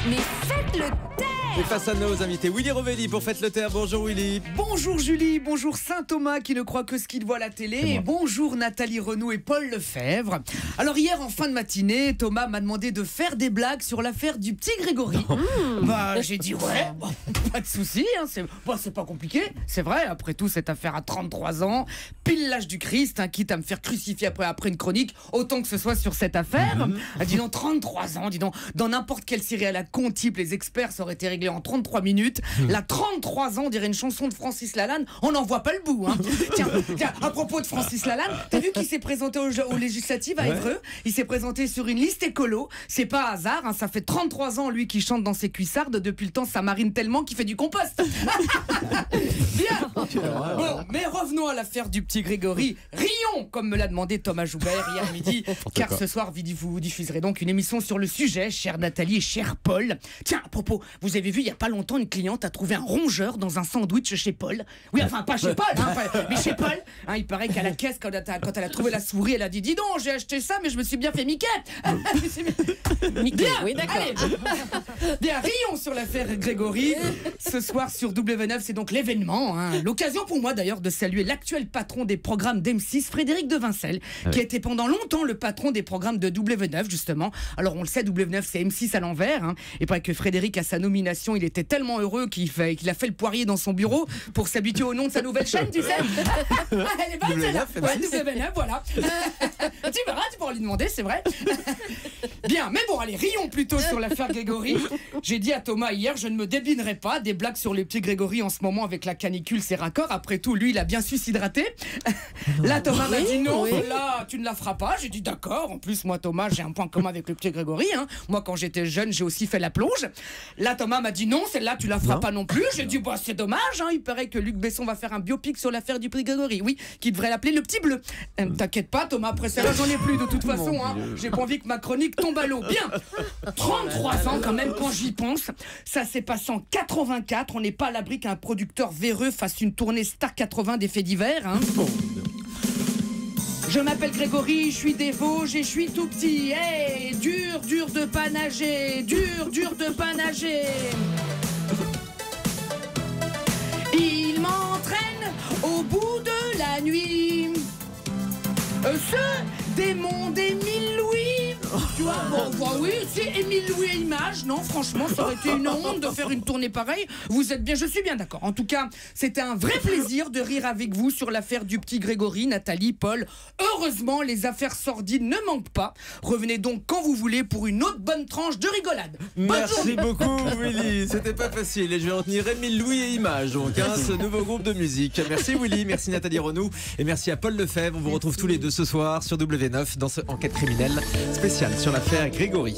Mais faites le taire. Et face à nos invités, Willy Rovelli pour Faites le taire. Bonjour Willy. Bonjour Julie, bonjour Saint-Thomas qui ne croit que ce qu'il voit à la télé. Et bonjour Nathalie Renaud et Paul Lefebvre. Alors hier en fin de matinée, Thomas m'a demandé de faire des blagues sur l'affaire du petit Grégory. Bah j'ai dit ouais, bon, pas de souci, hein, c'est pas compliqué. C'est vrai, après tout cette affaire à 33 ans, pile l'âge du Christ, hein, quitte à me faire crucifier après une chronique, autant que ce soit sur cette affaire. Dis donc 33 ans, dis donc, dans n'importe quelle série à la con type, les experts ça aurait été réglé en 33 minutes. Là 33 ans, on dirait une chanson de Francis Lalanne, on n'en voit pas le bout. Hein. Tiens, à propos de Francis Lalanne, t'as vu qu'il s'est présenté aux législatives à Évreux? Il s'est présenté sur une liste écolo. C'est pas hasard, hein, ça fait 33 ans lui qui chante dans ses cuissardes. Depuis le temps, ça marine tellement qu'il fait du compost. Bien. Bon, mais revenons à l'affaire du petit Grégory. Rions, comme me l'a demandé Thomas Joubert hier midi, car ce soir vous diffuserez donc une émission sur le sujet, chère Nathalie et cher Paul. Tiens, à propos, vous avez vu il y a pas longtemps une cliente a trouvé un rongeur dans un sandwich chez Paul. Oui, enfin pas chez Paul, hein, mais chez Paul. Hein, il paraît qu'à la caisse, quand elle a trouvé la souris, elle a dit dis donc, j'ai acheté ça, mais je me suis bien fait Mickey. Bien, oui, d'accord. Bien, rions sur l'affaire Grégory. Ce soir sur W9, c'est donc l'événement. Hein. L'occasion pour moi d'ailleurs de saluer l'actuel patron des programmes d'M6, Frédéric Devincel, qui a été pendant longtemps le patron des programmes de W9, justement. Alors on le sait, W9 c'est M6 à l'envers. Hein. Et paraît que Frédéric, à sa nomination, il était tellement heureux qu'il a fait le poirier dans son bureau pour s'habituer au nom de sa nouvelle chaîne, tu sais. Elle est bonne celle-là. Ouais, W9, voilà. Tu verras, tu pourras lui demander, c'est vrai. Bien, mais bon, allez, rions plutôt sur l'affaire Grégory. J'ai dit à Thomas hier, je ne me débinerai pas des blagues sur les petits Grégory en ce moment avec la canicule, c'est raccord. Après tout, lui, il a bien su s'hydrater. Là, Thomas m'a dit non, là, tu ne la feras pas. J'ai dit d'accord. En plus, moi, Thomas, j'ai un point commun avec le petit Grégory. Hein. Moi, quand j'étais jeune, j'ai aussi fait la plonge. Là, Thomas m'a dit non, celle-là, tu la feras pas non plus. J'ai dit, bah, c'est dommage. Hein. Il paraît que Luc Besson va faire un biopic sur l'affaire du petit Grégory. Oui, qui devrait l'appeler Le Petit Bleu. T'inquiète pas, Thomas, après celle-là, j'en ai plus de toute façon. Hein. J'ai pas envie que ma chronique tombe à l'eau. Bien. 33 ans quand même quand j'y pense. Ça s'est passé en 84. On n'est pas à l'abri qu'un producteur véreux fasse une tournée Star 80 des faits divers. Hein. Je m'appelle Grégory, je suis des Vosges et je suis tout petit. Hey, dur de pas nager, dur de pas nager. Il m'entraîne au bout de la nuit. Ce démon d'Émile Louis. Tu vois, bon, oui, c'est Émile Louis et Images. Non, franchement, ça aurait été une honte de faire une tournée pareille. Vous êtes bien, je suis bien d'accord. En tout cas, c'était un vrai plaisir de rire avec vous sur l'affaire du petit Grégory, Nathalie, Paul. Heureusement, les affaires sordides ne manquent pas. Revenez donc quand vous voulez pour une autre bonne tranche de rigolade. Merci beaucoup Willy, c'était pas facile et je vais retenir Émile Louis et Images, donc hein, ce nouveau groupe de musique. Merci Willy, merci Nathalie Renaud et merci à Paul Lefebvre. On vous retrouve tous les deux ce soir sur W9 dans ce Enquête criminelle spéciale sur l'affaire Grégory.